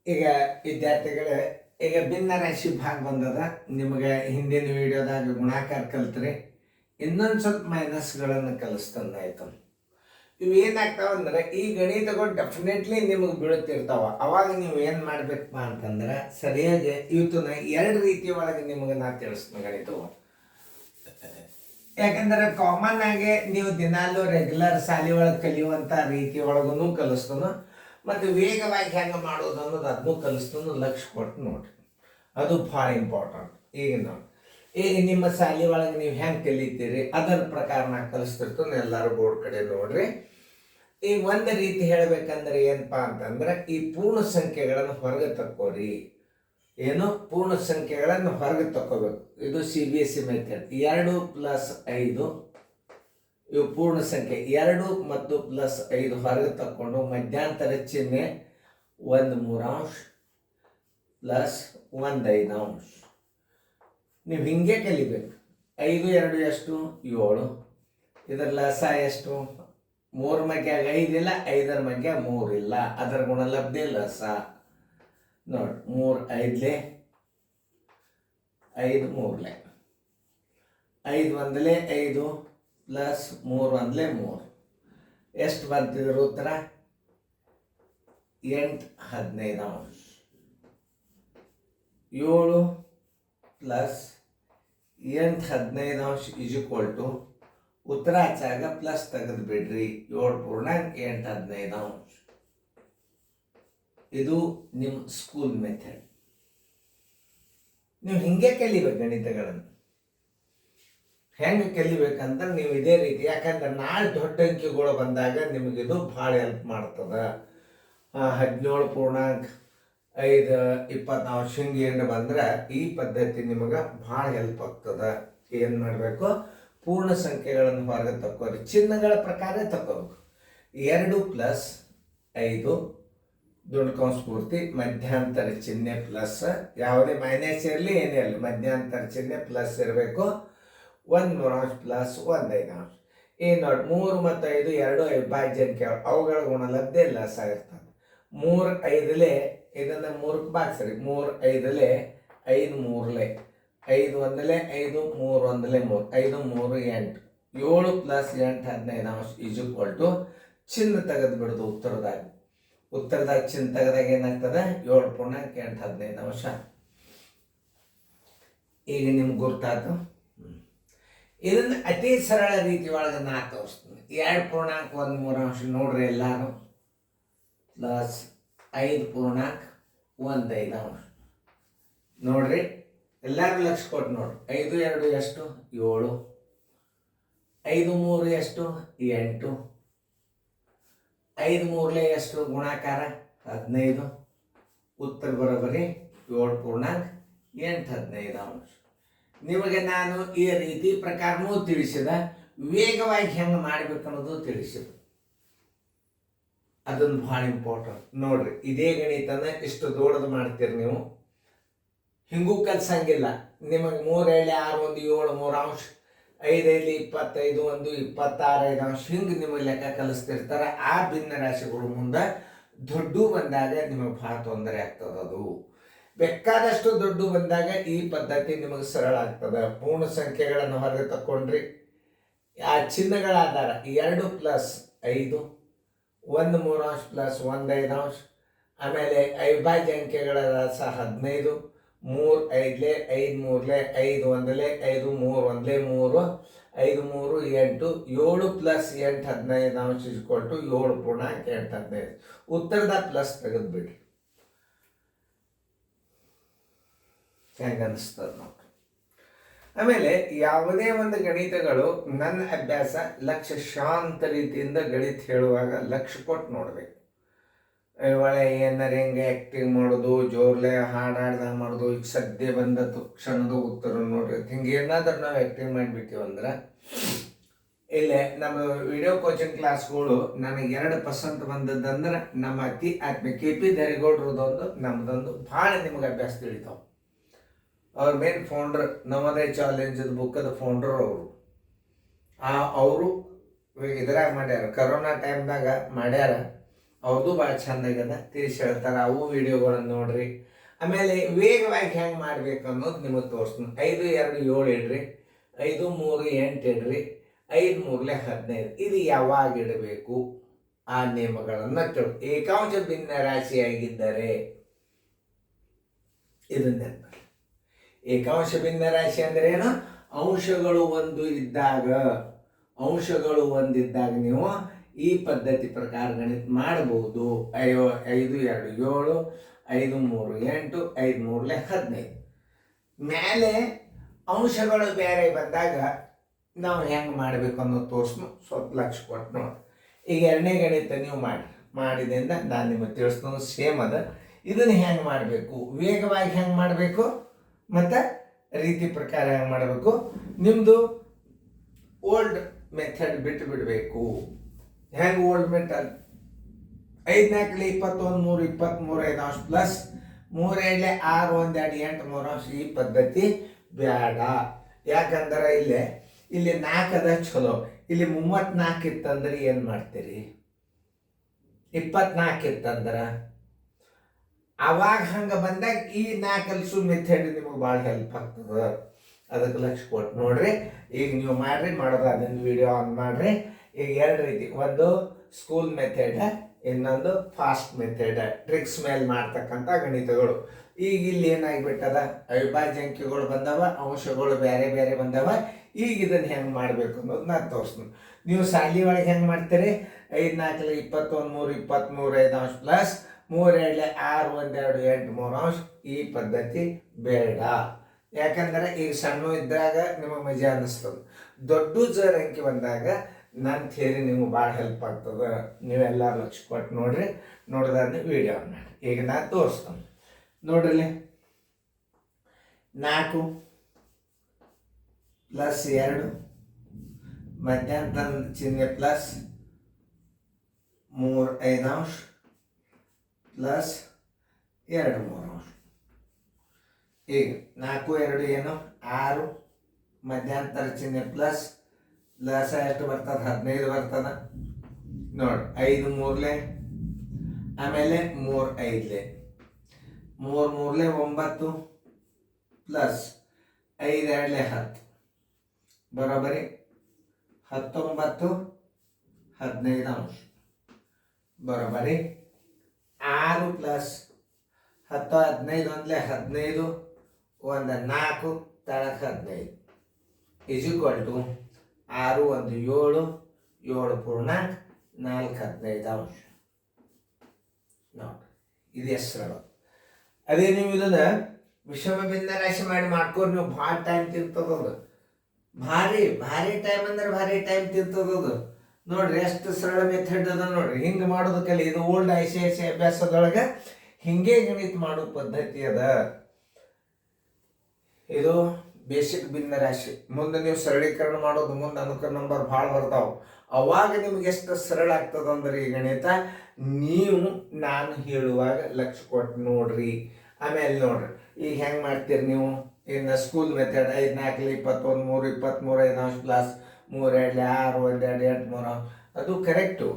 ಈಗ ವಿದ್ಯಾರ್ಥಿಗಳೇ, ಈಗ ಭಿನ್ನ ರಾಶಿ ಭಾಗ ಬಂದದ. ನಿಮಗೆ ಹಿಂದಿನ ವಿಡಿಯೋದಾಗ ಗುಣಾಕಾರ ಕಲ್ತ್ರಿ, ಇನ್ನೊಂದು ಸ್ವಲ್ಪ ಮೈನಸ್ಗಳನ್ನು ಕಲಿಸ್ತಂದಾಯ್ತು. ಇವು ಏನಾಗ್ತಾವ ಅಂದ್ರೆ ಈ ಗಣಿತಗಳು ಡೆಫಿನೆಟ್ಲಿ ನಿಮಗೆ ಬೀಳುತ್ತಿರ್ತಾವ. ಅವಾಗ ನೀವು ಏನು ಮಾಡ್ಬೇಕಪ್ಪ ಅಂತಂದ್ರೆ ಸರಿಯಾಗಿ ಇವತ್ತನ್ನ ಎರಡು ರೀತಿಯ ಒಳಗೆ ನಿಮಗೆ ನಾ ತಿಳಿಸ್ತೀನಿ ಗಣಿತವು. ಯಾಕಂದ್ರೆ ಕಾಮನ್ ಆಗಿ ನೀವು ದಿನಾಲೂ ರೆಗ್ಯುಲರ್ ಶಾಲೆ ಒಳಗೆ ಕಲಿಯುವಂಥ ರೀತಿ ಒಳಗೂ ಕಲಿಸ್ತಾನು, ಮತ್ತು ವೇಗವಾಗಿ ಹೆಂಗೆ ಮಾಡೋದು ಅನ್ನೋದು ಅದನ್ನು ಕಲಿಸ್ತಾನು. ಲಕ್ಷ್ಯ ಕೊಟ್ಟು ನೋಡ್ರಿ, ಅದು ಭಾಳ ಇಂಪಾರ್ಟೆಂಟ್. ಈಗ ನೋಡಿ, ಈಗ ನಿಮ್ಮ ಶಾಲೆ ಒಳಗೆ ನೀವು ಹೆಂಗೆ ಕಲಿತೀರಿ ಅದರ ಪ್ರಕಾರ ನಾ ಕಲಿಸ್ತಿರ್ತಾನೆ. ಎಲ್ಲರೂ ಬೋರ್ಡ್ ಕಡೆ ನೋಡ್ರಿ. ಈ ಒಂದು ರೀತಿ ಹೇಳ್ಬೇಕಂದ್ರೆ ಏನಪ್ಪ ಅಂತಂದ್ರೆ ಈ ಪೂರ್ಣ ಸಂಖ್ಯೆಗಳನ್ನು ಹೊರಗೆ ತಕ್ಕೋರಿ. ಏನು ಪೂರ್ಣ ಸಂಖ್ಯೆಗಳನ್ನು ಹೊರಗೆ ತಕ್ಕೋಬೇಕು. ಇದು CBSE ಮೆಥಡ್. 2 + 5 ಇವು ಪೂರ್ಣ ಸಂಖ್ಯೆ. 2 ಮತ್ತು +5 ಹೊರಗೆ ತಕ್ಕೊಂಡು ಮಧ್ಯಂತರ ಚಿಹ್ನೆ 1/3 ಪ್ಲಸ್ 1/5. ನೀವು ಹಿಂಗೆ ಕಲಿಬೇಕು. 5 2 ಎಷ್ಟು? 7. ಇದರ ಲಸ ಎಷ್ಟು? 3 ಮಗ್ಯಾಗ 5 ಇಲ್ಲ, 5ರ ಮಗ್ಯಾಗ 3 ಇಲ್ಲ. ಅದರ ಗುಣಲಬ್ಧಿ ಲಸ ನೋಡಿ. 3 5 5 3 5 1 5 ಪ್ಲಸ್ 3 1 3 ಎಷ್ಟು ಬಂತಿದ್ರು ಉತ್ತರ? 8 15. 7 ಪ್ಲಸ್ 8 15 = ಉತ್ತರ ಹಚ್ಚಾಗ ಪ್ಲಸ್ ತೆಗೆದು ಬಿಡ್ರಿ. 7.8 15. ಇದು ನಿಮ್ಮ ಸ್ಕೂಲ್ ಮೆಥಡ್. ನೀವು ಹಿಂಗೆ ಕಲಿಬೇಕು ಗಣಿತಗಳನ್ನು. ಹೆಂಗೆ ಕಲಿಬೇಕಂದ್ರೆ ನೀವು ಇದೇ ರೀತಿ, ಯಾಕಂದ್ರೆ ನಾಳೆ ದೊಡ್ಡ ಅಂಕಿಗಳು ಬಂದಾಗ ನಿಮಗಿದು ಭಾಳ ಹೆಲ್ಪ್ ಮಾಡ್ತದೆ. 17.5 24 ಹಿಂಗೆ ಏನು ಬಂದ್ರೆ ಈ ಪದ್ಧತಿ ನಿಮಗೆ ಭಾಳ ಹೆಲ್ಪ್ ಆಗ್ತದೆ. ಏನು ಮಾಡಬೇಕು? ಪೂರ್ಣ ಸಂಖ್ಯೆಗಳನ್ನು ಹೊರಗೆ ತಕ್ಕೋರಿ. ಚಿಹ್ನೆಗಳ ಪ್ರಕಾರ ತಕ್ಕೋಬೇಕು. 2 + 5 ದೊಡ್ಡ ಕೌಂಸ್ ಪೂರ್ತಿ ಮಧ್ಯಂತರ ಚಿಹ್ನೆ ಪ್ಲಸ್, ಯಾವುದೇ ಮೈನಸ್ ಇರಲಿ ಏನೇ ಇರಲಿ ಮಧ್ಯಂತರ ಚಿಹ್ನೆ ಪ್ಲಸ್ ಇರಬೇಕು. 1/3 ಪ್ಲಸ್ 1/5. ಏನು ನೋಡಿ, 3 ಮತ್ತು 5 ಎರಡು ಅವಿಭಾಜ್ಯ ಅಂಕೆಗಳು. ಅವುಗಳ ಗುಣಲಬ್ಧಿ ಲಸ ಇರ್ತದೆ. 3 5 ಇದನ್ನು 3ಕ್ಕೆ ಭಾಗಿಸ್ರಿ. 3 5 5 3 5 1 5 3 1 3 5 3 8. 7 + 8 15 ಚಿಹ್ನೆ ತೆಗೆದು ಬಿಡೋದು ಉತ್ತರದಾಗ. ಉತ್ತರದಾಗ ಚಿಹ್ನೆ ತೆಗೆದಾಗ ಏನಾಗ್ತದೆ? 7.8 15. ಈಗ ನಿಮ್ಗೆ ಗುರ್ತಾಯ್ತು. ಇದನ್ನು ಅತಿ ಸರಳ ರೀತಿ ಒಳಗೆ ನಾ ತೋರಿಸ್ತೀನಿ. 2.13 ನೋಡ್ರಿ ಎಲ್ಲಾರು. ಪ್ಲಸ್ 5.15 ನೋಡ್ರಿ. ಎಲ್ಲರೂ ಲಕ್ಷ ಕೊಟ್ಟು ನೋಡ್ರಿ. 5 2 ಎಷ್ಟು? 7. 5 3 ಎಷ್ಟು? 8. 5 3 ಎಷ್ಟು? ಗುಣಾಕಾರ 15. ಉತ್ತರ ಬರೋಬರಿ 7.8 15. ನಿಮಗೆ ನಾನು ಈ ರೀತಿ ಪ್ರಕಾರನೂ ತಿಳಿಸಿದ, ವೇಗವಾಗಿ ಹೆಂಗೆ ಮಾಡ್ಬೇಕನ್ನೋದು ತಿಳಿಸಿದ. ಅದೊಂದು ಭಾಳ ಇಂಪಾರ್ಟೆಂಟ್. ನೋಡ್ರಿ, ಇದೇ ಗಣಿತನ ಇಷ್ಟು ದೊಡ್ಡದು ಮಾಡ್ತೀರಿ ನೀವು, ಹಿಂಗೂ ಕಲ್ಸಂಗಿಲ್ಲ. ನಿಮಗೆ 3 7 6 1 7 3 5 5 25 1 26 5 ಹಿಂಗೆ ನಿಮಗೆ ಲೆಕ್ಕ ಕಲಿಸ್ತಿರ್ತಾರೆ. ಆ ಭಿನ್ನ ರಾಶಿಗಳು ಮುಂದೆ ದೊಡ್ಡ ಬಂದಾಗ ನಿಮಗೆ ಭಾಳ ತೊಂದರೆ ಆಗ್ತದೆ. ಅದು ಬೇಕಾದಷ್ಟು ದೊಡ್ಡ ಬಂದಾಗ ಈ ಪದ್ಧತಿ ನಿಮಗೆ ಸರಳ ಆಗ್ತದೆ. ಪೂರ್ಣ ಸಂಖ್ಯೆಗಳನ್ನು ಹೊರಗೆ ತಕ್ಕೊಂಡ್ರಿ. ಆ ಚಿಹ್ನೆಗಳ ಆಧಾರ 2 + 5 1/3 ಪ್ಲಸ್ 1/5. ಆಮೇಲೆ ಅವಿಭಾಜ್ಯ ಅಂಕೆಗಳ ರಸ 15. 3 5 5 3 5 1 5 3 1 3 5 3 8. 7 + 8 15 = 7.8 15. ಉತ್ತರದ ಪ್ಲಸ್ ತೆಗೆದು ಬಿಡ್ರಿ. ಹೆಂಗೆ ಅನಿಸ್ತದೆ ನೋಡ್ರಿ. ಆಮೇಲೆ ಯಾವುದೇ ಒಂದು ಗಣಿತಗಳು ನನ್ನ ಅಭ್ಯಾಸ ಲಕ್ಷ್ಯ ಶಾಂತ ರೀತಿಯಿಂದ ಗಣಿತ ಹೇಳುವಾಗ ಲಕ್ಷ್ಯ ಕೊಟ್ಟು ನೋಡ್ಬೇಕು. ಒಳ್ಳೆ ಏನಾರ ಹೆಂಗೆ ಆ್ಯಕ್ಟಿಂಗ್ ಮಾಡೋದು, ಜೋರ್ಲೆ ಹಾಡಾಡ್ದಂಗೆ ಮಾಡೋದು, ಈಗ ಸದ್ಯ ಬಂದ ಕ್ಷಣದ ಉತ್ತರ ನೋಡ್ರಿ. ಹಿಂಗೆ ಏನಾದ್ರೂ ನಾವು ಆ್ಯಕ್ಟಿಂಗ್ ಮಾಡಿಬಿಟ್ಟಿವಂದ್ರೆ ಇಲ್ಲೇ ನಮ್ಮ ವಿಡಿಯೋ ಕೋಚಿಂಗ್ ಕ್ಲಾಸ್ಗಳು ನನಗೆ 2% ಬಂದದ್ದಂದ್ರೆ ನಮ್ಮ ಅತಿ ಆತ್ಮೀಯ KP ಧರಿಗೌಡ್ರದೊಂದು ನಮ್ಮದೊಂದು ಭಾಳ ನಿಮಗೆ ಅಭ್ಯಾಸ ತಿಳಿತಾವೆ. ಅವ್ರ ಮೇನ್ ಫೌಂಡ್ರ್, ನವೋದಯ ಚಾಲೆಂಜ್ ಬುಕ್ಕದ ಫೌಂಡ್ರ್ ಅವರು ಇದ್ರಾಗ ಮಾಡ್ಯಾರ. ಕರೋನಾ ಟೈಮ್ದಾಗ ಮಾಡ್ಯಾರ. ಅವ್ರದ್ದು ಭಾಳ ಚಂದಾಗ್ಯದ ತಿಳಿಸಿ ಹೇಳ್ತಾರೆ, ಅವು ವಿಡಿಯೋಗಳನ್ನು ನೋಡ್ರಿ. ಆಮೇಲೆ ವೇಗವಾಗಿ ಹೆಂಗೆ ಮಾಡ್ಬೇಕು ಅನ್ನೋದು ನಿಮಗೆ ತೋರಿಸ್ತೀನಿ. 5 2 7 ಇಡ್ರಿ, 5 3 8 ಇಡ್ರಿ, 5 3 15. ಇದು ಯಾವಾಗ ಇಡಬೇಕು ಆ ನಿಯಮಗಳನ್ನು ತಿಳಿ. ಏಕಾಂಶ ಭಿನ್ನ ರಾಶಿಯಾಗಿದ್ದರೆ ಇದನ್ನ ನೆನಪಲ್ಲಿ. ಏಕಾಂಶ ಭಿನ್ನ ರಾಶಿ ಅಂದ್ರೆ ಏನು? ಅಂಶಗಳು ಒಂದಿದ್ದಾಗ ನೀವು ಈ ಪದ್ಧತಿ ಪ್ರಕಾರ ಗಣಿತ ಮಾಡಬಹುದು. 5 2 7, 5 3 8, 5 3 15. ಮೇಲೆ ಅಂಶಗಳು ಬೇರೆ ಬಂದಾಗ ನಾವು ಹೆಂಗೆ ಮಾಡಬೇಕು ಅನ್ನೋದು ತೋರಿಸ್ನು ಸ್ವಲ್ಪ ಲಕ್ಷ ಕೊಟ್ಟು ನೋಡಿ. ಈಗ ಎರಡನೇ ಗಣಿತ ನೀವು ಮಾಡಿದಿಂದ ನಾನು ನಿಮಗೆ ತಿಳಿಸ್ತೀನಿ, ಸೇಮ್ ಅದ. ಇದನ್ನು ಹೆಂಗೆ ಮಾಡಬೇಕು, ವೇಗವಾಗಿ ಹೆಂಗೆ ಮಾಡಬೇಕು ಮತ್ತು ರೀತಿ ಪ್ರಕಾರ ಹೆಂಗೆ ಮಾಡಬೇಕು. ನಿಮ್ಮದು ಓಲ್ಡ್ ಮೆಥಡ್ ಬಿಟ್ಟು ಬಿಡಬೇಕು. ಹೆಂಗೆ ಓಲ್ಡ್ ಮೆಥಡ್? 5 4 21 3 23 5 ಅಂಶ ಪ್ಲಸ್ 3 2 6 1 2 8 3 ಅಂಶ. ಈ ಪದ್ಧತಿ ಬೇಡ. ಯಾಕಂದ್ರೆ ಇಲ್ಲಿ 4 ಅದ ಚಲೋ. ಇಲ್ಲಿ 34 ಇತ್ತಂದ್ರೆ ಏನು ಮಾಡ್ತೀರಿ? 24 ಇತ್ತಂದ್ರೆ ಅವಾಗ ಹಂಗೆ ಬಂದಾಗ ಈ 4 ಕಲಿಸು ಮೆಥಡ್ ನಿಮಗೆ ಭಾಳ ಹೆಲ್ಪ್ ಆಗ್ತದೆ. ಅದಕ್ಕೆ ಲಕ್ಷ ಕೊಟ್ಟು ನೋಡ್ರಿ. ಈಗ ನೀವು ಮಾಡ್ರಿ, ಮಾಡೋದು ಅದನ್ನು ವಿಡಿಯೋ ಆನ್ ಮಾಡ್ರಿ. ಈಗ 2 ರೀತಿ, ಒಂದು ಸ್ಕೂಲ್ ಮೆಥಡ್, ಇನ್ನೊಂದು ಫಾಸ್ಟ್ ಮೆಥಡ್, ಟ್ರಿಕ್ಸ್ ಮೇಲೆ ಮಾಡ್ತಕ್ಕಂಥ ಗಣಿತಗಳು. ಈಗ ಇಲ್ಲಿ ಏನಾಗಿಬಿಟ್ಟದ, ಅವಿಭಾಜ್ಯ ಅಂಕಿಗಳು ಬಂದವ, ಅಂಶಗಳು ಬೇರೆ ಬೇರೆ ಬಂದವ. ಈಗ ಇದನ್ನು ಹೆಂಗೆ ಮಾಡಬೇಕು ಅನ್ನೋದು ನಾನು ತೋರಿಸ್ತೀನಿ. ನೀವು ಶಾಲೆ ಒಳಗೆ ಹೆಂಗೆ ಮಾಡ್ತೀರಿ? 5 4 21 3 23 5 ಅಂಶ ಪ್ಲಸ್ 3 2 6 1 2 8 3 ಅಂಶ. ಈ ಪದ್ಧತಿ ಬೇಡ. ಯಾಕಂದ್ರೆ ಈಗ ಸಣ್ಣ ಇದ್ದಾಗ ನಿಮಗೆ ಮಜಾ ಅನ್ನಿಸ್ತದೆ. ದೊಡ್ಡ ಜರ್ ಅಂಕಿ ಬಂದಾಗ ನನ್ನ ಥಿಯರಿ ನಿಮ್ಗೆ ಭಾಳ ಹೆಲ್ಪ್ ಆಗ್ತದೆ. ನೀವೆಲ್ಲರೂ ಲಕ್ಷ ಕೊಟ್ಟು ನೋಡ್ರಿ. ನೋಡಿದ್ರೆ ವಿಡಿಯೋ ಮಾಡಿ. ಈಗ ನಾನು ತೋರಿಸ್ತೇನೆ ನೋಡ್ರಿ. 4 ಪ್ಲಸ್ 2 ಮಧ್ಯಾಂತರ ಚಿಹ್ನೆ ಪ್ಲಸ್ 3 5 ಅಂಶ ಪ್ಲಸ್ 2 3 ಅಂಶ. ಈಗ 4 2 ಏನು? 6 ಮಧ್ಯಾಂತರ ಚಿಹ್ನೆ ಪ್ಲಸ್ ಎಷ್ಟು ಬರ್ತದೆ? 15 ಬರ್ತದ ನೋಡಿ. 5 3 ಆಮೇಲೆ 3 5 3 3 9 ಪ್ಲಸ್ 5 2 10 ಬರೋಬರಿ 19 15 ಅಂಶ ಬರೋಬರಿ. 6 ಪ್ಲಸ್ 10 15 15 1 4 ತಳಕ್ಕೆ 15 ಇಸ್ ಈಕ್ವಲ್ ಟು 6 1 7 7 ಪೂರ್ಣಾಂಕ 4 15 ಅಂಶ ನೋಡಿ. ಇದು ಹೆಸರು. ಅದೇ ನೀವು ಇದನ್ನ ವಿಷಮ ಭಿನ್ನ ರಾಶಿ ಮಾಡ್ಕೋರಿ. ನೀವು ಭಾಳ ಟೈಮ್ ತಿಂತದದು. ಭಾರಿ ಟೈಮ್ ಅಂದ್ರೆ ಭಾರಿ ಟೈಮ್ ತಿಂತದದು. ನೋಡ್ರಿ ಎಷ್ಟು ಸರಳ ಮೆಥಡ್ ಅದ ನೋಡ್ರಿ. ಹಿಂಗೆ ಮಾಡೋದು ಕಲಿ. ಇದು ಓಲ್ಡ್ ICSE ಅಭ್ಯಾಸದೊಳಗೆ ಹಿಂಗೆ ಗಣಿತ ಮಾಡೋ ಪದ್ಧತಿ ಅದ. ಇದು ಬೇಸಿಕ್ ಭಿನ್ನ ರಾಶಿ. ಮುಂದೆ ನೀವು ಸರಳೀಕರಣ ಮಾಡೋದು, ಮುಂದೆ ಅನುಕ್ರಮ ನಂಬರ್ ಭಾಳ ಬರ್ತಾವೆ. ಅವಾಗ ನಿಮ್ಗೆ ಎಷ್ಟು ಸರಳ ಆಗ್ತದಂದ್ರೆ ಈ ಗಣಿತ, ನೀವು ನಾನು ಹೇಳುವಾಗ ಲಕ್ಷ ಕೊಟ್ಟು ನೋಡ್ರಿ. ಆಮೇಲೆ ನೋಡ್ರಿ ಈಗ ಹೆಂಗೆ ಮಾಡ್ತೀರಿ ನೀವು. ಇನ್ನು ಸ್ಕೂಲ್ ಮೆಥಡ್ 5 4 21 3 23 5 ಅಂಶ ಪ್ಲಸ್ 3 2 6 1 2 8 3 ಅಂಶ. ಅದು ಕರೆಕ್ಟು.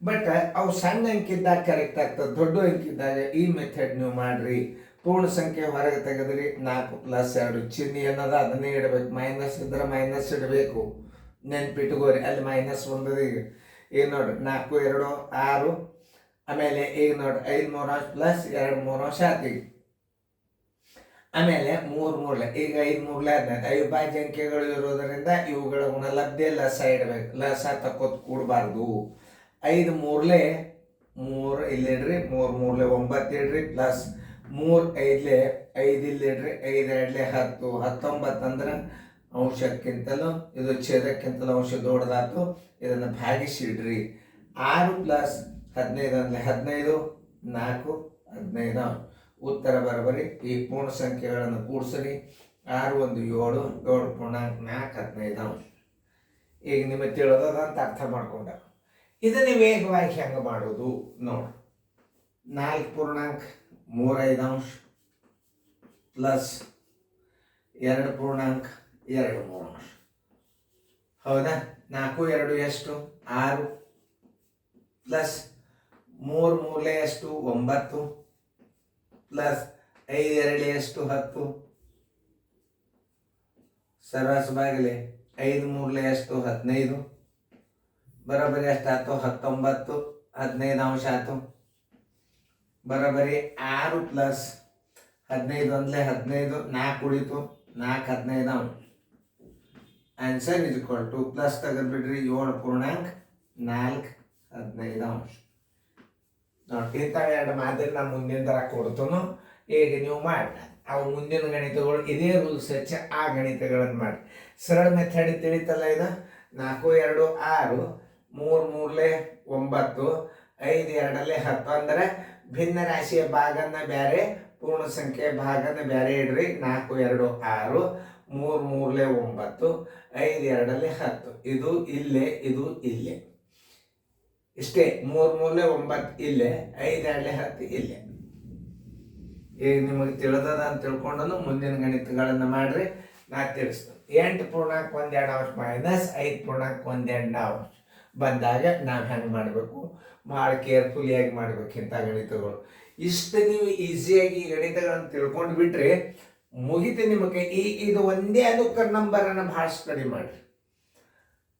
ಬಟ್ ಅವು ಸಣ್ಣ ಅಂಕಿದ್ದಾಗ ಕರೆಕ್ಟ್ ಆಗ್ತದೆ. ದೊಡ್ಡ ಅಂಕಿದ್ದಾಗ ಈ ಮೆಥಡ್ ನೀವು ಮಾಡ್ರಿ. ಪೂರ್ಣ ಸಂಖ್ಯೆ ಹೊರಗೆ ತೆಗೆದ್ರಿ. 4 ಪ್ಲಸ್ 2 ಚಿಹ್ನೆ ಏನದ ಅದನ್ನೇ ಇಡಬೇಕು. ಮೈನಸ್ ಇದ್ರೆ ಮೈನಸ್ ಇಡಬೇಕು. ನೆನ್ಪಿಟ್ಕೋರಿ. ಅಲ್ಲಿ ಮೈನಸ್ ಬಂದದ. ಈಗ ನೋಡ್ರಿ 4 2 6 ಆಮೇಲೆ ಈಗ ನೋಡ್ರಿ 5 3 ಅಂಶ ಪ್ಲಸ್ 2 3 ಅಂಶ ಆತೀಗ. ಆಮೇಲೆ 3 3 ಈಗ 5 3 15. ಅವಿಭಾಜ್ಯ ಅಂಕೆಗಳು ಇರೋದರಿಂದ ಇವುಗಳ ಗುಣಲಬ್ಧ ಲಸ ಇಡಬೇಕು. ಲಸ ತಕ್ಕೋತ್ ಕೂಡಬಾರ್ದು. 5 3 3 ಇಲ್ಲಿಡ್ರಿ. 3 3 9 ಇಡ್ರಿ ಪ್ಲಸ್ 3 5 5 ಇಲ್ಲಿಡ್ರಿ. 5 2 10 19 ಅಂದ್ರೆ ಅಂಶಕ್ಕಿಂತಲೂ ಇದು ಛೇದಕ್ಕಿಂತಲೂ ಅಂಶ ದೊಡ್ಡದಾತು. ಇದನ್ನು ಭಾಗಿಸಿಡ್ರಿ. 6 ಪ್ಲಸ್ 15 ಅಂದರೆ 15 4 15 ಉತ್ತರ ಬರಬರಿ. ಈ ಪೂರ್ಣ ಸಂಖ್ಯೆಗಳನ್ನು ಕೂಡಿಸ್ರಿ. 6 1 7 7 ಪೂರ್ಣಾಂಕ 4 15 ಅಂಶ. ಈಗ ನಿಮಗೆ ತಿಳಿದಂತ ಅರ್ಥ ಮಾಡ್ಕೊಂಡ. ಇದನ್ನು ವೇಗವಾಗಿ ಹೆಂಗೆ ಮಾಡೋದು ನೋಡಿ. 4 ಪೂರ್ಣಾಂಕ 3 5 ಅಂಶ ಪ್ಲಸ್ 2 ಪೂರ್ಣಾಂಕ 2 3 ಅಂಶ. ಹೌದಾ? 4 2 ಎಷ್ಟು? 6 ಪ್ಲಸ್ 3 ಮೂರಲೆ ಎಷ್ಟು 9 ಪ್ಲಸ್ 5 ಎರಡಲೆ ಎಷ್ಟು 10 ಸರಾಸ ಬಾಗಿಲೆ 5 ಮೂರಲೆ ಎಷ್ಟು 15 ಬರೋಬ್ಬರಿ ಎಷ್ಟಾಯ್ತು 19 15 ಅಂಶ ಆಯ್ತು ಬರೋಬ್ಬರಿ 6 ಪ್ಲಸ್ 15 ಒಂದಲೇ 15 4 ಉಳಿತು 4 15 ಅಂಶ answer is equal to plus ತೆಗೆದ್ಬಿಡ್ರಿ 7.4 15 ಅಂಶ ನೋಡಿ ಇಂಥ ಎರಡು ಮಾದರಿ ನಾನು ಮುಂದಿನ ಥರ ಕೊಡ್ತನು ಈಗ ನೀವು ಮಾಡಿ ಅವು ಮುಂದಿನ ಗಣಿತಗಳು ಇದೇ ರೂಲ್ಸ್ ಹಚ್ಚಿ ಆ ಗಣಿತಗಳನ್ನು ಮಾಡಿ ಸರಳ ಮೆಥಡ್ ತಿಳಿತಲ್ಲ ಇದು 4 2 6 3 ಮೂರಲೆ 9 5 ಎರಡಲೆ 10 ಅಂದರೆ ಭಿನ್ನ ರಾಶಿಯ ಭಾಗನ ಬೇರೆ ಪೂರ್ಣ ಸಂಖ್ಯೆಯ ಭಾಗನ ಬೇರೆ ಇಡ್ರಿ 4 2 6 3 ಮೂರಲೆ 9 5 ಎರಡಲೆ 10 ಇದು ಇಲ್ಲೇ ಇದು ಇಲ್ಲೇ ಇಷ್ಟೇ 3 ಮೂರಲೆ 9 ಇಲ್ಲೇ 5 ಎರಡಲೆ 10 ಇಲ್ಲೇ ಈಗ ನಿಮಗೆ ತಿಳಿದದ ಅಂತ ತಿಳ್ಕೊಂಡು ಮುಂದಿನ ಗಣಿತಗಳನ್ನು ಮಾಡ್ರಿ ನಾ ತಿಳಿಸ್ತೇನೆ 8.12 ಮೈನಸ್ 5.12 ಬಂದಾಗ ನಾವು ಹೆಂಗೆ ಮಾಡಬೇಕು ಭಾಳ ಕೇರ್ಫುಲಿಯಾಗಿ ಮಾಡ್ಬೇಕು ಇಂಥ ಗಣಿತಗಳು ಇಷ್ಟು ನೀವು ಈಸಿಯಾಗಿ ಈ ಗಣಿತಗಳನ್ನು ತಿಳ್ಕೊಂಡು ಬಿಟ್ರೆ ಮುಗಿತು ನಿಮಗೆ ಇದು ಒಂದೇ ಅನುಕರ ನಂಬರನ್ನು ಭಾಳ ಸ್ಟಡಿ ಮಾಡಿರಿ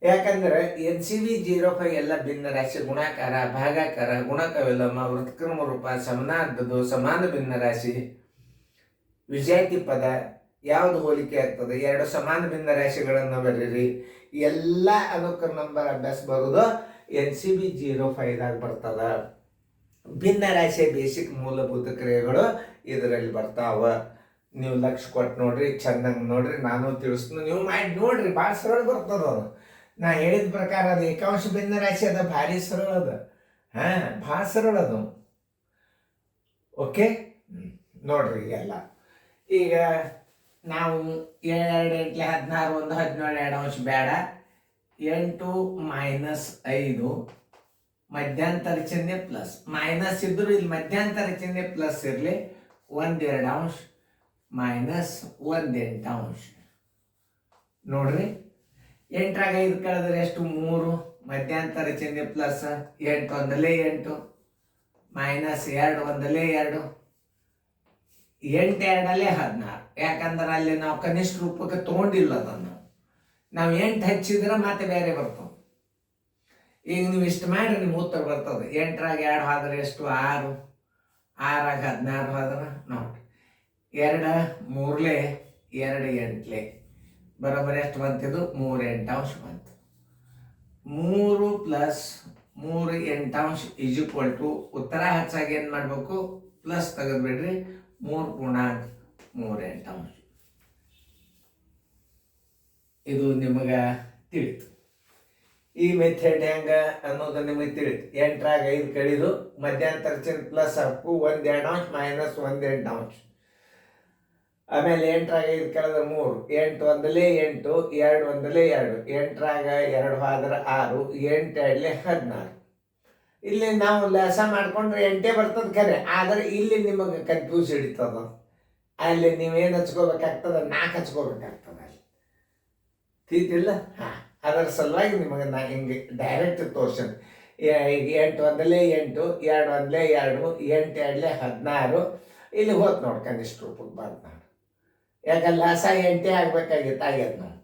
ಯಾಕಂದ್ರೆ NCV 05 ಎಲ್ಲ ಭಿನ್ನ ರಾಶಿ ಗುಣಾಕಾರ ಭಾಗಾಕಾರ ಗುಣಕ ವಿಲೋಮ ವೃತ್ಕರ್ಮ ರೂಪ ಸಮನಾರ್ಧದು ಸಮಾನ ಭಿನ್ನ ರಾಶಿ ವಿಜಾತಿ ಪದ ಯಾವುದು ಹೋಲಿಕೆ ಆಗ್ತದೆ ಎರಡು ಸಮಾನ ಭಿನ್ನ ರಾಶಿಗಳನ್ನು ಬರೀರಿ ಎಲ್ಲ ಅನುಕರ ನಂಬರ್ ಅಭ್ಯಾಸ ಬರೋದು NCV 05ದಾಗ ಬರ್ತದ ಭಿನ್ನ ರಾಶಿಯ ಬೇಸಿಕ್ ಮೂಲಭೂತ ಕ್ರಿಯೆಗಳು ಇದರಲ್ಲಿ ಬರ್ತಾವ ನೀವು ಲಕ್ಷ್ಯ ಕೊಟ್ಟು ನೋಡ್ರಿ ಚೆನ್ನಾಗಿ ನೋಡ್ರಿ ನಾನು ತಿಳಿಸ್ತೀನಿ ನೀವು ಮಾಡಿ ನೋಡ್ರಿ ಭಾಳ ಸರಳ ಬರ್ತದ ಅದು ನಾ ಹೇಳಿದ ಪ್ರಕಾರ ಅದು ಏಕಾಂಶ ಭಿನ್ನ ರಾಶಿ ಅದ ಭಾರಿ ಸರಳ ಅದ ಭಾಳ ಸರಳ ಅದು ಓಕೆ ನೋಡ್ರಿ ಎಲ್ಲ ಈಗ ನಾವು 7 8 16 1 17 2 ಅಂಶ ಬೇಡ 8 ಮೈನಸ್ 5 ಮಧ್ಯಂತರ ಚಿಹ್ನೆ ಪ್ಲಸ್ ಮೈನಸ್ ಇದ್ರು ಇಲ್ಲಿ ಮಧ್ಯಂತರ ಚಿಹ್ನೆ ಪ್ಲಸ್ ಇರಲಿ 1 2 ಅಂಶ ಮೈನಸ್ 1 8 ಅಂಶ ನೋಡ್ರಿ 8ರಾಗ 5 ಕಳೆದ್ರೆ ಎಷ್ಟು 3 ಮಧ್ಯಂತರ ಚಿಹ್ನೆ ಪ್ಲಸ್ 8 ಒಂದಲೇ 8 ಮೈನಸ್ 2 ಒಂದಲೇ 2 8 ಎರಡಲ್ಲೇ 16 ಯಾಕಂದ್ರೆ ಅಲ್ಲಿ ನಾವು ಕನಿಷ್ಠ ರೂಪಕ್ಕೆ ತೊಗೊಂಡಿಲ್ಲ ಅದನ್ನು ನಾವು 8 ಹಚ್ಚಿದ್ರೆ ಮತ್ತೆ ಬೇರೆ ಬರ್ತವೆ ಈಗ ನೀವು ಇಷ್ಟು ಮಾಡ್ರಿ ನಿಮ್ಗೆ ಉತ್ತರ ಬರ್ತದೆ 8ರಾಗ 2 ಹೋದ್ರೆ ಎಷ್ಟು 6 6ರಾಗ 16 ಹೋದ್ರೆ ನೋಡ್ರಿ 2 ಮೂರಲೆ 2 ಎಂಟ್ಲೆ ಬರೋಬ್ಬರಿ ಎಷ್ಟು ಬಂತಿದ್ದು 3 8 ಅಂಶ ಬಂತು 3 ಪ್ಲಸ್ 3 8 ಅಂಶ ಈಸ್ ಈಕ್ವಲ್ ಟು ಉತ್ತರ ಹಚ್ಚಾಗಿ ಏನು ಮಾಡಬೇಕು ಪ್ಲಸ್ ತೆಗೆದ್ಬಿಡ್ರಿ 3.3 8 ಅಂಶ ಇದು ನಿಮಗೆ ತಿಳಿತು ಈ ಮೆಥಡ್ ಹೆಂಗ ಅನ್ನೋದು ನಿಮಗೆ ತಿಳಿತು 8ರಾಗ 5 ಕಡಿದು ಮಧ್ಯಂತರ ಚಿಹ್ನೆ ಪ್ಲಸ್ ಹಾಕು 1 2 ಅಂಶ ಮೈನಸ್ 1 8 ಅಂಶ ಆಮೇಲೆ 8ರಾಗ 5 ಕಳೆದ್ರೆ 3 8 ಒಂದಲೇ 8 2 ಒಂದಲೇ 2 8ರಾಗ 2 ಹೋದ್ರೆ 6 8 ಎರಡಲೇ 16 ಇಲ್ಲಿ ನಾವು ಲೆಸ ಮಾಡ್ಕೊಂಡ್ರೆ 8 ಬರ್ತದೆ ಖರೆ ಆದರೆ ಇಲ್ಲಿ ನಿಮಗೆ ಕನ್ಫ್ಯೂಸ್ ಹಿಡಿತದ ಅಲ್ಲಿ ನೀವೇನು ಹಚ್ಕೋಬೇಕಾಗ್ತದೆ 4 ಹಚ್ಕೋಬೇಕಾಗ್ತದೆ ಅಲ್ಲಿ ತೀತಿಲ್ಲ ಅದರ ಸಲುವಾಗಿ ನಿಮಗೆ ನಾ ಹಿಂಗೆ ಡೈರೆಕ್ಟ್ ತೋರ್ಸನ್ 8 ಒಂದಲೇ 8 2 ಒಂದಲೇ 2 8 ಎರಡಲೇ 16 ಇಲ್ಲಿ ಹೋತ್ ನೋಡಿ ಕನಿಷ್ಠ ರೂಪಕ್ಕೆ ಬಂದು ನಾನು ಯಾಕಂದ್ರೆ ಲಾಸ 8 ಆಗ್ಬೇಕಾಗಿತ್ತು ಆಗ್ಯದ ನಾವು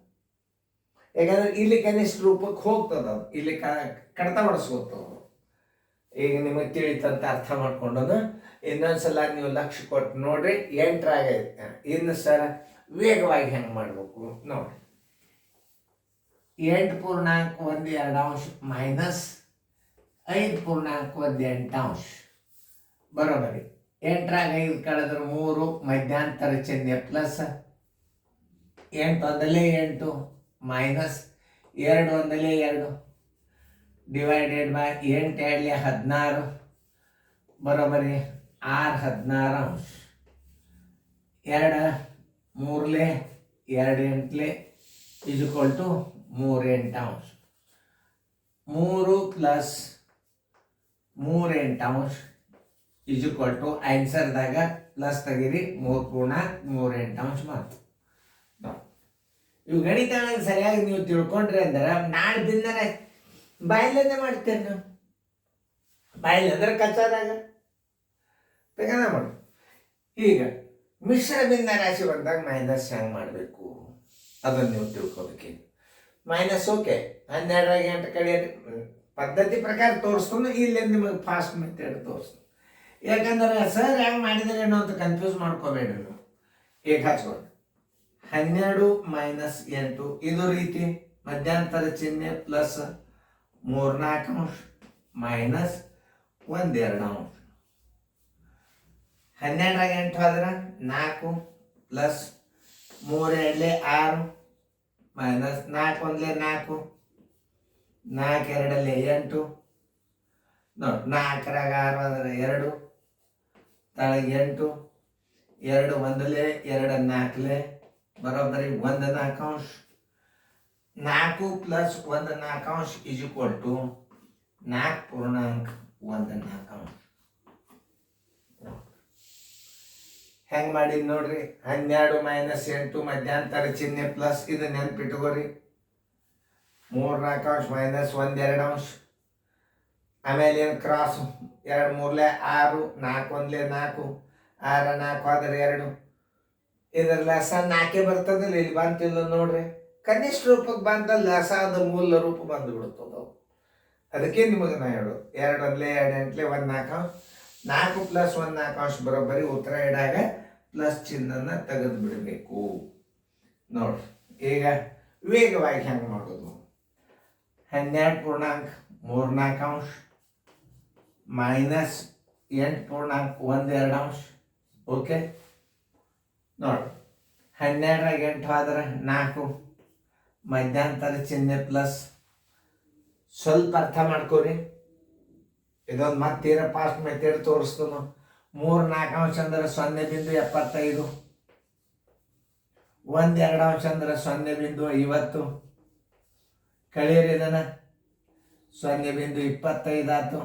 ಯಾಕಂದ್ರೆ ಇಲ್ಲಿ ಕನಿಷ್ಠ ರೂಪಕ್ಕೆ ಹೋಗ್ತದ ಅದು ಇಲ್ಲಿ ಕಡತ ಮಾಡಿಸ್ಕೋತದ ಈಗ ನಿಮಗೆ ತಿಳಿತಂತ ಅರ್ಥ ಮಾಡ್ಕೊಂಡೋದು ಇನ್ನೊಂದ್ಸಲ ನೀವು ಲಕ್ಷ್ಯ ಕೊಟ್ಟು ನೋಡ್ರಿ 8ರಾಗ ಇನ್ನು ಸರ ವೇಗವಾಗಿ ಹೆಂಗೆ ಮಾಡಬೇಕು ನೋಡ್ರಿ 8.12 ಅಂಶ ಮೈನಸ್ 5.18 ಅಂಶ ಬರೋಬರಿ 8ರಾಗ 5 ಕಳೆದ್ರೆ 3 ಮಧ್ಯಂತರ ಚಿಹ್ನೆ ಪ್ಲಸ್ 8 ಒಂದಲೇ 8 ಮೈನಸ್ 2 ಒಂದಲೇ 2 ಡಿವೈಡೆಡ್ ಬೈ 8 ಎರಡಲೇ 16 ಬರೋಬರಿ 6 16 ಅಂಶ 2 ಮೂರಲೆ 2 ಎಂಟ್ಲೆ ಇಸ್ ಈಕ್ವಲ್ ಟು 3 8 ಅಂಶ 3 ಪ್ಲಸ್ 3 8 ಅಂಶ ಇಸ್ ಈಕ್ವಲ್ ಟು ಆನ್ಸರ್ದಾಗ ಪ್ಲಸ್ ತೆಗೀರಿ 3.3 8 ಅಂಶ ಬಂತು ಇವು ಗಣಿತಗಳನ್ನು ಸರಿಯಾಗಿ ನೀವು ತಿಳ್ಕೊಂಡ್ರಿ ಅಂದ್ರೆ ನಾಳೆ ದಿನ ಬಾಯಲ್ಲೇ ಮಾಡ್ತೇನೆ ನಾವು ಬಾಯಿಲೆ ಅಂದ್ರೆ ಕಚ್ಚಾದಾಗ ಬೇಗನ ಮಾಡು. ಈಗ ಮಿಶ್ರ ಭಿನ್ನ ರಾಶಿ ಬಂದಾಗ ಮೈನಸ್ ಹೆಂಗೆ ಮಾಡಬೇಕು ಅದನ್ನು ನೀವು ತಿಳ್ಕೊಬೇಕೀಗ. ಮೈನಸ್ ಓಕೆ 12 8 ಕಡೆ ಪದ್ಧತಿ ಪ್ರಕಾರ ತೋರಿಸ್ಕೊಂಡು ಇಲ್ಲಿ ನಿಮಗೆ ಫಾಸ್ಟ್ ಮೆಥಡ್ ತೋರಿಸ್ತು. ಯಾಕಂದ್ರೆ ಸರ್ ಹೆಂಗೆ ಮಾಡಿದ್ರೇನೋ ಅಂತ ಕನ್ಫ್ಯೂಸ್ ಮಾಡ್ಕೋಬೇಡ್ರಿ ನೀವು. ಈಗ ಹಚ್ಕೊಂಡು 12 ಮೈನಸ್ 8 ಇದು ರೀತಿ ಮಧ್ಯಂತರ ಚಿಹ್ನೆ ಪ್ಲಸ್ 3 4 ಅಂಶ ಮೈನಸ್ 1 2 ಅಂಶ. 12 8 ಹೋದ್ರೆ 4 ಪ್ಲಸ್ 3 2 6 ಮೈನಸ್ 4 1 4 4 2 8 ನೋಡಿ 4 6 ಅಂದರೆ 2 ತಳಗೆ 8 2 1 2 4 ಬರೋಬ್ಬರಿ 1 4 ಅಂಶ. 4 ಪ್ಲಸ್ 1 4 ಅಂಶ ಇಸ್ ಈಕ್ವಲ್ ಟು 4.1 4 ಅಂಶ. ಹೆಂಗೆ ಮಾಡಿದ್ ನೋಡ್ರಿ. 12 ಮೈನಸ್ 8 ಮಧ್ಯಂತರ ಚಿಹ್ನೆ ಪ್ಲಸ್ ಇದು ನೆನ್ಪಿಟ್ಕೋರಿ. 3 4 ಅಂಶ ಮೈನಸ್ 1 2 ಅಂಶ. ಆಮೇಲೆ ಏನು ಕ್ರಾಸ್ 2 3 6 4 1 4 6 4 ಆದ್ರೆ 2 ಇದರ ಲಸ 4 ಬರ್ತದಿಲ್ಲ. ಇಲ್ಲಿ ಬಂತಿಲ್ಲ ನೋಡ್ರಿ. ಕನಿಷ್ಠ ರೂಪಕ್ಕೆ ಬಂದ ಲಸ ಅದು ಮೂಲ ರೂಪ ಬಂದು ಬಿಡ್ತದ. ಅದಕ್ಕೆ ನಿಮಗೆ ನಾ ಹೇಳೋದು 2 1 2 8 1 4 ಅಂಶ. 4 ಪ್ಲಸ್ 1 4 ಅಂಶ ಬರೋಬ್ಬರಿ ಉತ್ತರ ಇಡಾಗ ಪ್ಲಸ್ ಚಿಹ್ನನ ತೆಗೆದು ಬಿಡಬೇಕು ನೋಡ್ರಿ. ಈಗ ವೇಗವಾಗಿ ಹೆಂಗೆ ಮಾಡೋದು. 12.3 4 ಅಂಶ ಮೈನಸ್ 8.1 2 ಅಂಶ. ಓಕೆ ನೋಡಿ 12 8 ಆದ್ರೆ 4 ಮಧ್ಯಂತರ ಚಿಹ್ನೆ ಪ್ಲಸ್ ಸ್ವಲ್ಪ ಅರ್ಥ ಮಾಡ್ಕೋರಿ. ಇದೊಂದು ಮತ್ತೀರ ಫಾಸ್ಟ್ ಮೆಥಡ್ ತೋರಿಸ್ತು. 3 4 ಅಂಶ ಅಂದ್ರೆ 0.75. 1 2 ಅಂಶ ಅಂದ್ರೆ 0.50. ಕಳೀರಿ ಇದನ್ನ 0.25 ಆಯ್ತು.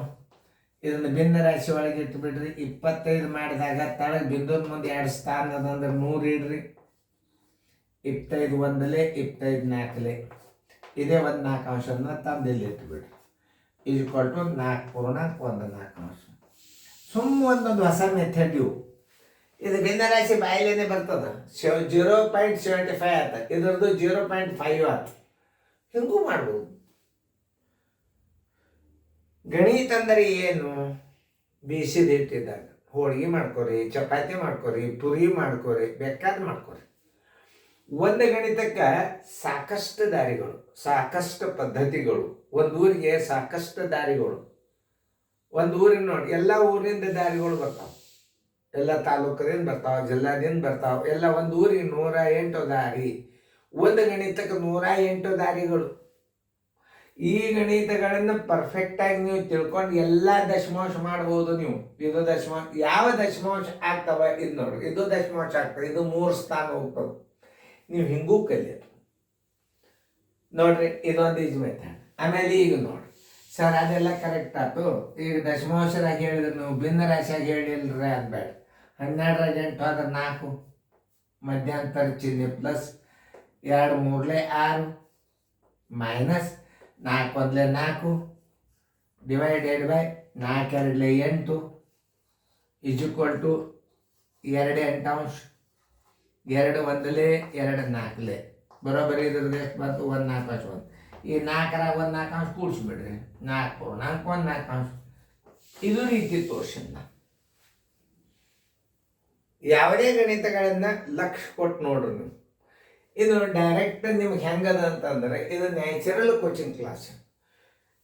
ಇದನ್ನು ಭಿನ್ನ ರಾಶಿ ಒಳಗೆ ಇಟ್ಬಿಡ್ರಿ. 25 ಮಾಡಿದಾಗ ತಳಗೆ ಬಿಂದುದ ಮುಂದೆ 2 ಸ್ಥಾನ ಅದಂದ್ರೆ 100 ಇಡ್ರಿ. 25 1 25 4 ಇದೇ 1 4 ಅಂಶನ ತಂದು ಇಲ್ಲಿ ಇಟ್ಬಿಡ್ರಿ. ಈಕ್ವಲ್ ಟು 4.1 4 ಅಂಶ. ಒಂದೊಂದು ಹೊಸ ಮೆಥಡ್ ಇವು. ಇದು ಭಿನ್ನ ರಾಶಿ ಬಾಯಿಲೇನೆ ಬರ್ತದ. 0.75 ಆಯ್ತು. ಇದರದ್ದು 0.5 ಆಯ್ತು. ಹಿಂಗೂ ಮಾಡ್ಬೋದು. ಗಣಿತ ಅಂದರೆ ಏನು? ಬೀಸಿದ ಇಟ್ಟಿದ್ದಾಗ ಹೋಳಿಗೆ ಮಾಡ್ಕೊರಿ, ಚಪಾತಿ ಮಾಡ್ಕೊರಿ, ಪುರಿ ಮಾಡ್ಕೊರಿ, ಬೇಕಾದ ಮಾಡ್ಕೊರಿ. ಒಂದು ಗಣಿತಕ್ಕೆ ಸಾಕಷ್ಟು ದಾರಿಗಳು, ಸಾಕಷ್ಟು ಪದ್ಧತಿಗಳು. ಒಂದು ಊರಿಗೆ ಸಾಕಷ್ಟು ದಾರಿಗಳು. ಒಂದು ಊರಿನ ನೋಡಿ, ಎಲ್ಲ ಊರಿಂದ ದಾರಿಗಳು ಬರ್ತಾವೆ. ಎಲ್ಲ ತಾಲೂಕದಿಂದ ಬರ್ತಾವೆ, ಜಿಲ್ಲಾದಿಂದ ಬರ್ತಾವೆ. ಎಲ್ಲ ಒಂದು ಊರಿಗೆ 108 ದಾರಿ. ಒಂದು ಗಣಿತಕ್ಕೆ 108 ದಾರಿಗಳು. ಈ ಗಣಿತಗಳನ್ನು ಪರ್ಫೆಕ್ಟಾಗಿ ನೀವು ತಿಳ್ಕೊಂಡು ಎಲ್ಲ ದಶಮಾಂಶ ಮಾಡ್ಬೋದು ನೀವು. ಇದು ದಶಮಾಂಶ, ಯಾವ ದಶಮಾಂಶ ಆಗ್ತವೆ ಇದು ನೋಡಿ. ಇದು ದಶಮಾಂಶ ಆಗ್ತದೆ, ಇದು 3 ಸ್ಥಾನ ಹೋಗ್ತದೆ. ನೀವು ಹಿಂಗೂ ಕಲಿಯೋದು ನೋಡ್ರಿ. ಇದೊಂದು ಈಜು ಮೆಥಡ್. ಆಮೇಲೆ ಈಗ ನೋಡ್ರಿ ಸರ್ ಅದೆಲ್ಲ ಕರೆಕ್ಟ್ ಆಯ್ತು. ಈಗ ದಶಮಾಂಶರಾಗಿ ಹೇಳಿದ್ರೆ ನೀವು ಭಿನ್ನ ರಾಶಿಯಾಗಿ ಹೇಳಿಲ್ರಿ ಅನ್ಬೇಡ. 12 8 ಆದ್ರೆ 4 ಮಧ್ಯಂತರ ಚಿಹ್ನೆ plus 2 3 6 minus 4 1 4 divided by 4 2 8 is equal to 2 8 ಅಂಶ. 2 1 2 4 ಬರೋಬ್ಬರಿ ಇದ್ರದ್ದು ಎಷ್ಟು ಬಂತು? 1 4 ಅಂಶ ಬಂತು. ಈ 4ರಾಗ 1 4 ಅಂಶ ಕೂಡಿಸ್ಬಿಡ್ರಿ. 4 4 1 4 ಅಂಶ. ಇದು ರೀತಿ ತೋರ್ಸಿಂದ ಯಾವುದೇ ಗಣಿತಗಳನ್ನ ಲಕ್ಷ ಕೊಟ್ಟು ನೋಡ್ರಿ ನೀವು. ಇದು ಡೈರೆಕ್ಟ್ ನಿಮ್ಗೆ ಹೆಂಗದ ಅಂತಂದ್ರೆ ಇದು ನ್ಯಾಚುರಲ್ ಕೋಚಿಂಗ್ ಕ್ಲಾಸ್.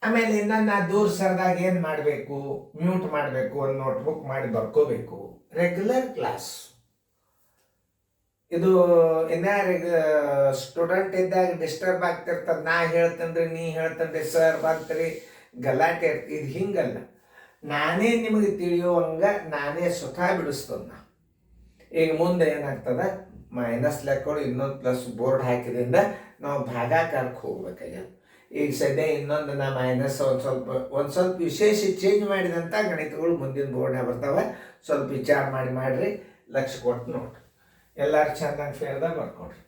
ಆಮೇಲೆ ಇನ್ನೊಂದು ನಾ ದೂರ ಸರ್ದಾಗ ಏನು ಮಾಡಬೇಕು, ಮ್ಯೂಟ್ ಮಾಡಬೇಕು, ಒಂದು ನೋಟ್ಬುಕ್ ಮಾಡಿ ಬರ್ಕೋಬೇಕು. ರೆಗ್ಯುಲರ್ ಕ್ಲಾಸ್ ಇದು. ಇನ್ನ ಸ್ಟೂಡೆಂಟ್ ಇದ್ದಾಗ ಡಿಸ್ಟರ್ಬ್ ಆಗ್ತಿರ್ತದೆ. ನಾ ಹೇಳ್ತಂದ್ರೆ ನೀ ಹೇಳ್ತಂದ್ರೆ ಸರ್ ಬಂತ್ರಿ ಗಲಾಟೆ. ಇದು ಹಿಂಗಲ್ಲ. ನಾನೇ ನಿಮಗೆ ತಿಳಿಯುವಂಗ ನಾನೇ ಸ್ವತಃ ಬಿಡಿಸ್ತದ. ಈಗ ಮುಂದೆ ಏನಾಗ್ತದ, ಮೈನಸ್ ಲೆಕ್ಕಗಳು ಇನ್ನೊಂದು ಪ್ಲಸ್ ಬೋರ್ಡ್ ಹಾಕಿದ್ರಿಂದ ನಾವು ಭಾಗಾಕಾರಕ್ಕೆ ಹೋಗ್ಬೇಕಾಗ್ಯ. ಈಗ ಸದ್ಯ ಇನ್ನೊಂದು ನಾ ಮೈನಸ್ ಒಂದು ಸ್ವಲ್ಪ ವಿಶೇಷ ಚೇಂಜ್ ಮಾಡಿದಂಥ ಗಣಿತಗಳು ಮುಂದಿನ ಬೋರ್ಡ್ನಾಗ ಬರ್ತಾವೆ. ಸ್ವಲ್ಪ ವಿಚಾರ ಮಾಡಿರಿ, ಲಕ್ಷ ಕೊಟ್ಟು ನೋಡ್ರಿ. ಎಲ್ಲರೂ ಚೆನ್ನಾಗಿ ಫೇರ್ದಾಗ ಬರ್ಕೊಡ್ರಿ.